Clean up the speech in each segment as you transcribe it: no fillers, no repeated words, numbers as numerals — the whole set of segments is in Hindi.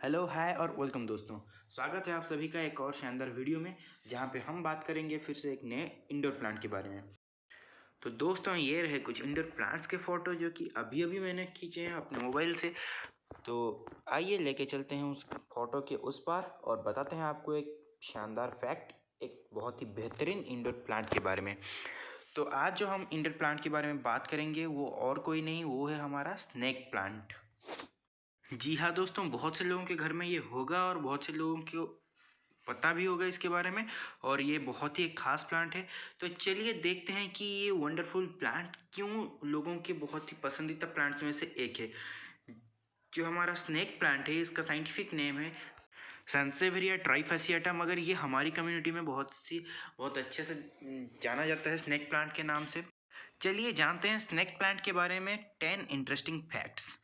हेलो हाय और वेलकम दोस्तों। स्वागत है आप सभी का एक और शानदार वीडियो में, जहां पे हम बात करेंगे फिर से एक नए इंडोर प्लांट के बारे में। तो दोस्तों ये रहे कुछ इंडोर प्लांट्स के फ़ोटो जो कि अभी अभी मैंने खींचे हैं अपने मोबाइल से। तो आइए लेके चलते हैं उस फोटो के उस पार और बताते हैं आपको एक शानदार फैक्ट, एक बहुत ही बेहतरीन इंडोर प्लांट के बारे में। तो आज जो हम इंडोर प्लांट के बारे में बात करेंगे वो और कोई नहीं, वो है हमारा स्नेक प्लांट। जी हाँ दोस्तों, बहुत से लोगों के घर में ये होगा और बहुत से लोगों को पता भी होगा इसके बारे में, और ये बहुत ही एक खास प्लांट है। तो चलिए देखते हैं कि ये वंडरफुल प्लांट क्यों लोगों के बहुत ही पसंदीदा प्लांट्स में से एक है। जो हमारा स्नेक प्लांट है, इसका साइंटिफिक नेम है सैंसेवेरिया ट्राइफेसियाटा, मगर ये हमारी कम्युनिटी में बहुत अच्छे से जाना जाता है स्नेक प्लांट के नाम से। चलिए जानते हैं स्नेक प्लांट के बारे में 10 इंटरेस्टिंग फैक्ट्स।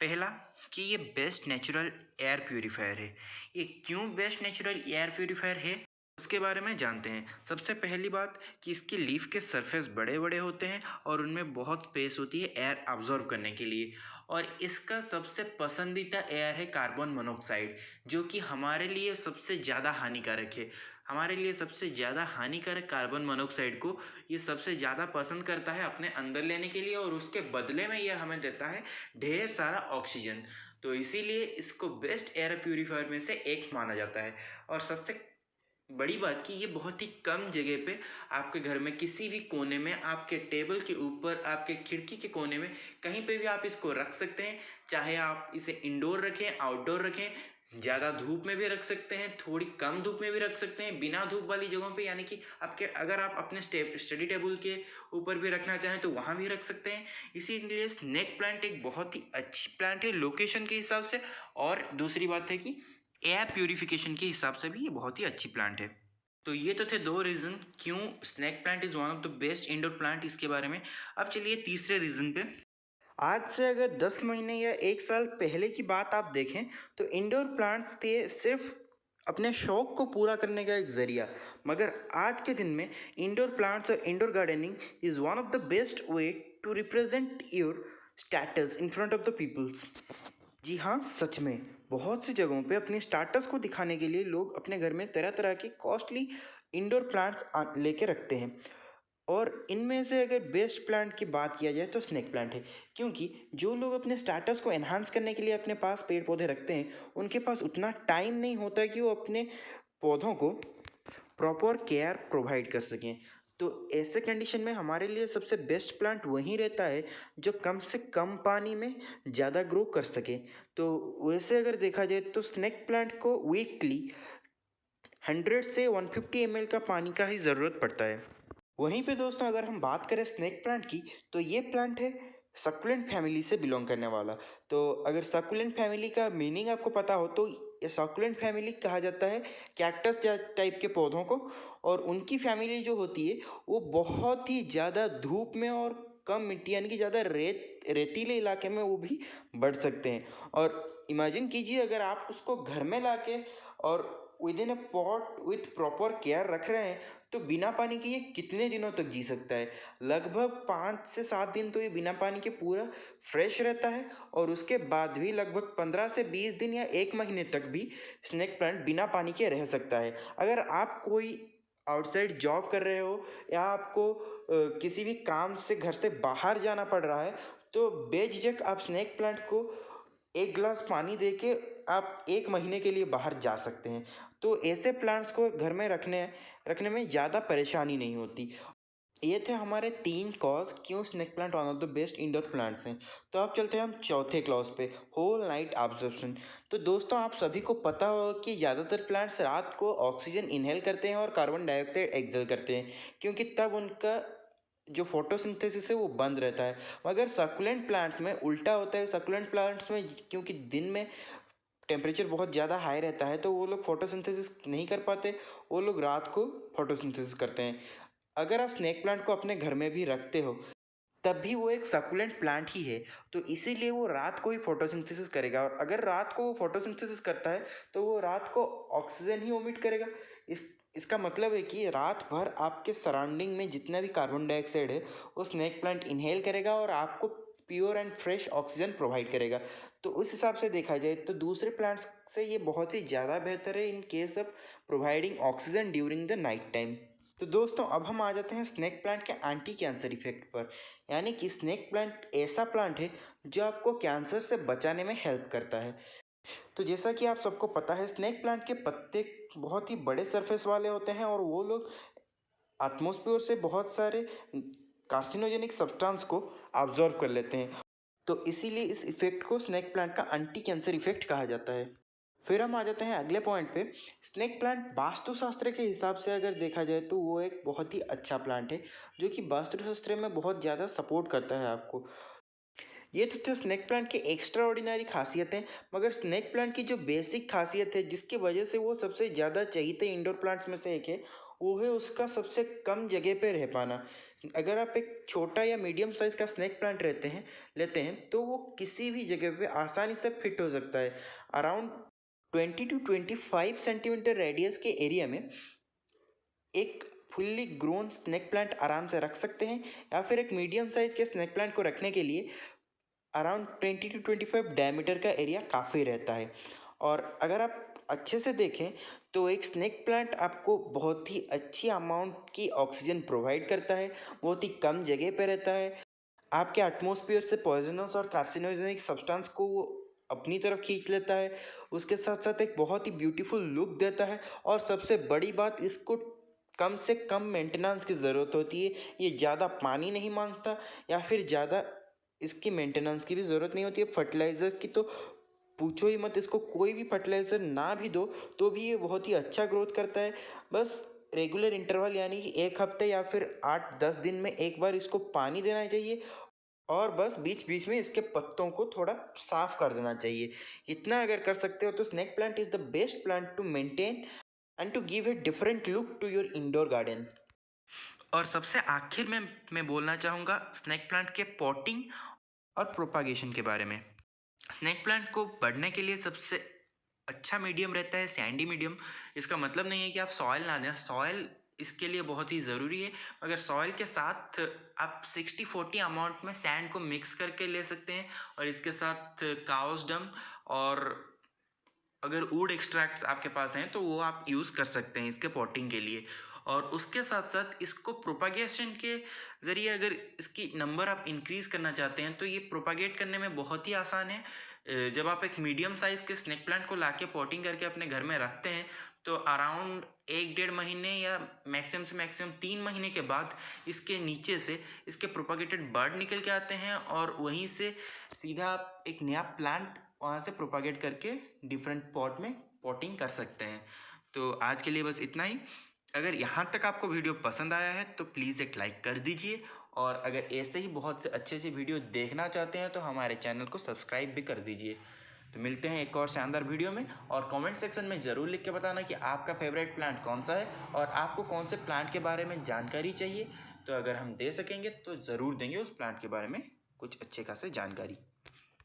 पहला कि ये बेस्ट नेचुरल एयर प्यूरीफायर है। ये क्यों बेस्ट नेचुरल एयर प्यूरीफायर है उसके बारे में जानते हैं। सबसे पहली बात कि इसकी लीफ के सरफेस बड़े बड़े होते हैं और उनमें बहुत स्पेस होती है एयर अब्जॉर्ब करने के लिए। और इसका सबसे पसंदीदा एयर है कार्बन मोनोऑक्साइड, जो कि हमारे लिए सबसे ज़्यादा हानिकारक है। हमारे लिए सबसे ज़्यादा हानिकारक कार्बन मोनोऑक्साइड को ये सबसे ज़्यादा पसंद करता है अपने अंदर लेने के लिए, और उसके बदले में ये हमें देता है ढेर सारा ऑक्सीजन। तो इसीलिए इसको बेस्ट एयर प्यूरीफायर में से एक माना जाता है। और सबसे बड़ी बात कि ये बहुत ही कम जगह पे आपके घर में किसी भी कोने में, आपके टेबल के ऊपर, आपके खिड़की के कोने में, कहीं पे भी आप इसको रख सकते हैं। चाहे आप इसे इंडोर रखें, आउटडोर रखें, ज़्यादा धूप में भी रख सकते हैं, थोड़ी कम धूप में भी रख सकते हैं, बिना धूप वाली जगहों पे, यानी कि आपके अगर आप अपने स्टडी टेबल के ऊपर भी रखना चाहें तो वहाँ भी रख सकते हैं। इसीलिए स्नेक प्लांट एक बहुत ही अच्छी प्लांट है लोकेशन के हिसाब से, और दूसरी बात है कि एयर प्यूरिफिकेशन के हिसाब से भी ये बहुत ही अच्छी प्लांट है। तो ये तो थे दो रीज़न क्यों snake plant is one of the best indoor plant इसके बारे में। अब चलिए तीसरे रीज़न पे। आज से अगर 10 महीने या 1 साल पहले की बात आप देखें तो इंडोर प्लांट्स थे सिर्फ अपने शौक को पूरा करने का एक ज़रिया, मगर आज के दिन में इंडोर प्लांट्स और indoor gardening is one of the best way to represent your status in front of the peoples. जी हाँ, सच में बहुत सी जगहों पे अपने स्टार्टर्स को दिखाने के लिए लोग अपने घर में तरह तरह के कॉस्टली इंडोर प्लांट्स लेके रखते हैं। और इनमें से अगर बेस्ट प्लांट की बात किया जाए तो स्नेक प्लांट है, क्योंकि जो लोग अपने स्टार्टर्स को एनहांस करने के लिए अपने पास पेड़ पौधे रखते हैं, उनके पास उतना टाइम नहीं होता कि वो अपने पौधों को प्रॉपर केयर प्रोवाइड कर सकें। तो ऐसे कंडीशन में हमारे लिए सबसे बेस्ट प्लांट वही रहता है जो कम से कम पानी में ज़्यादा ग्रो कर सके। तो वैसे अगर देखा जाए तो स्नेक प्लांट को वीकली 100 से 150 ml का पानी का ही ज़रूरत पड़ता है। वहीं पे दोस्तों अगर हम बात करें स्नेक प्लांट की, तो ये प्लांट है सक्युलेंट फैमिली से बिलोंग करने वाला। तो अगर सक्युलेंट फैमिली का मीनिंग आपको पता हो तो ये सक्युलेंट फैमिली कहा जाता है कैक्टस टाइप के पौधों को। और उनकी फैमिली जो होती है वो बहुत ही ज़्यादा धूप में और कम मिट्टी, यानी कि ज़्यादा रेतीले इलाके में वो भी बढ़ सकते हैं। और इमेजिन कीजिए अगर आप उसको घर में लाके और with in a pot with proper care रख रहे हैं तो बिना पानी के ये कितने दिनों तक जी सकता है। लगभग 5 से 7 दिन तो ये बिना पानी के पूरा फ्रेश रहता है, और उसके बाद भी लगभग 15 से 20 दिन या 1 महीने तक भी स्नेक प्लांट बिना पानी के रह सकता है। अगर आप कोई आउटसाइड जॉब कर रहे हो या आपको किसी भी काम से घर से बाहर जाना पड़ रहा है, तो बेझिझक आप स्नेक प्लांट को 1 गिलास पानी दे के आप 1 महीने के लिए बाहर जा सकते हैं। तो ऐसे प्लांट्स को घर में रखने में ज़्यादा परेशानी नहीं होती। ये थे हमारे 3 कॉज क्यों snake plant one of the best indoor plants हैं। तो अब चलते हैं हम चौथे क्लॉज पे, होल नाइट ऑब्जर्वेशन। तो दोस्तों आप सभी को पता होगा कि ज़्यादातर प्लांट्स रात को ऑक्सीजन इनहेल करते हैं और कार्बन डाइऑक्साइड एक्सहेल करते हैं, क्योंकि तब उनका जो फोटोसिंथेसिस है वो बंद रहता है। मगर सकुलेंट प्लांट्स में उल्टा होता है। सकुलेंट प्लांट्स में क्योंकि दिन में टेम्परेचर बहुत ज़्यादा हाई रहता है तो वो लोग फोटोसिंथेसिस नहीं कर पाते, वो लोग रात को फोटोसिंथेसिस करते हैं। अगर आप स्नेक प्लांट को अपने घर में भी रखते हो तब भी वो एक सकुलेंट प्लांट ही है, तो इसीलिए वो रात को ही फोटोसिंथेसिस करेगा। और अगर रात को वो फोटोसिंथेसिस करता है तो वो रात को ऑक्सीजन ही ओमिट करेगा। इसका मतलब है कि रात भर आपके सराउंडिंग में जितना भी कार्बन डाइऑक्साइड है वो स्नेक प्लांट इनहेल करेगा और आपको pure and fresh oxygen provide करेगा। तो उस हिसाब से देखा जाए तो दूसरे प्लांट्स से ये बहुत ही ज़्यादा बेहतर है in case of providing oxygen during the night time. तो दोस्तों अब हम आ जाते हैं स्नेक प्लांट के एंटी कैंसर इफेक्ट पर, यानी कि स्नेक प्लांट ऐसा प्लांट है जो आपको कैंसर से बचाने में हेल्प करता है। तो जैसा कि आप सबको पता है स्नेक प्लांट के पत्ते बहुत ही बड़े सरफेस वाले होते हैं और वो लोग एटमॉस्फेयर से बहुत सारे कार्सिनोजेनिक सब्सटेंस को ऑब्जॉर्व कर लेते हैं। तो इसीलिए इस इफेक्ट को स्नेक प्लांट का एंटी कैंसर इफेक्ट कहा जाता है। फिर हम आ जाते हैं अगले पॉइंट पे। स्नेक प्लांट वास्तुशास्त्र के हिसाब से अगर देखा जाए तो वो एक बहुत ही अच्छा प्लांट है जो कि वास्तुशास्त्र में बहुत ज़्यादा सपोर्ट करता है आपको। ये तो थे स्नेक प्लांट की एक्स्ट्रा ऑर्डिनरी खासियतें, मगर स्नेक प्लांट की जो बेसिक खासियत है जिसकी वजह से वो सबसे ज़्यादा चहीते इंडोर प्लांट्स में से एक है, वो है उसका सबसे कम जगह पे रह पाना। अगर आप एक छोटा या मीडियम साइज़ का स्नेक प्लांट लेते हैं तो वो किसी भी जगह पे आसानी से फिट हो सकता है। अराउंड 20 to 25 सेंटीमीटर रेडियस के एरिया में एक फुल्ली ग्रोन स्नेक प्लांट आराम से रख सकते हैं, या फिर एक मीडियम साइज़ के स्नेक प्लांट को रखने के लिए अराउंड 20 to 25 डायमीटर का एरिया काफ़ी रहता है। और अगर आप अच्छे से देखें तो एक स्नेक प्लांट आपको बहुत ही अच्छी अमाउंट की ऑक्सीजन प्रोवाइड करता है, बहुत ही कम जगह पे रहता है, आपके एटमॉस्फेयर से पॉइजनस और कार्सिनोजेनिक सब्सटेंस को वो अपनी तरफ खींच लेता है। उसके साथ साथ एक बहुत ही ब्यूटीफुल लुक देता है, और सबसे बड़ी बात इसको कम से कम मेंटेनेंस की ज़रूरत होती है। ये ज़्यादा पानी नहीं मांगता या फिर ज़्यादा इसकी मेंटेनेंस की भी ज़रूरत नहीं होती है। फर्टिलाइज़र की तो पूछो ही मत, इसको कोई भी फर्टिलाइज़र ना भी दो तो भी ये बहुत ही अच्छा ग्रोथ करता है। बस रेगुलर इंटरवल यानी कि एक हफ्ते या फिर 8-10 दिन में एक बार इसको पानी देना चाहिए, और बस बीच बीच में इसके पत्तों को थोड़ा साफ कर देना चाहिए। इतना अगर कर सकते हो तो snake plant is the best plant to maintain and to give a different look to your indoor garden. और सबसे आखिर में मैं बोलना चाहूँगा स्नेक प्लांट के पॉटिंग और प्रोपागेशन के बारे में। स्नेक प्लांट को बढ़ने के लिए सबसे अच्छा मीडियम रहता है सैंडी मीडियम। इसका मतलब नहीं है कि आप सॉइल ना दें, सॉइल इसके लिए बहुत ही ज़रूरी है, मगर सॉइल के साथ आप 60-40 अमाउंट में सैंड को मिक्स करके ले सकते हैं, और इसके साथ काउस डंग और अगर वुड एक्सट्रैक्ट्स आपके पास हैं तो वो आप यूज़ कर सकते हैं इसके पॉटिंग के लिए। और उसके साथ साथ इसको प्रोपागेशन के ज़रिए अगर इसकी नंबर आप इंक्रीज़ करना चाहते हैं तो ये प्रोपागेट करने में बहुत ही आसान है। जब आप एक मीडियम साइज़ के स्नेक प्लांट को लाके पॉटिंग करके अपने घर में रखते हैं तो अराउंड 1-1.5 महीने या मैक्सिमम से मैक्सिमम 3 महीने के बाद इसके नीचे से इसके प्रोपागेटेड बर्ड निकल के आते हैं, और वहीं से सीधा आप एक नया प्लांट वहाँ से प्रोपागेट करके डिफरेंट पॉट में पॉटिंग कर सकते हैं। तो आज के लिए बस इतना ही। अगर यहाँ तक आपको वीडियो पसंद आया है तो प्लीज़ एक लाइक कर दीजिए, और अगर ऐसे ही बहुत से अच्छे अच्छे वीडियो देखना चाहते हैं तो हमारे चैनल को सब्सक्राइब भी कर दीजिए। तो मिलते हैं एक और शानदार वीडियो में, और कमेंट सेक्शन में ज़रूर लिख के बताना कि आपका फेवरेट प्लांट कौन सा है और आपको कौन से प्लांट के बारे में जानकारी चाहिए। तो अगर हम दे सकेंगे तो ज़रूर देंगे उस प्लांट के बारे में कुछ अच्छे खासे जानकारी।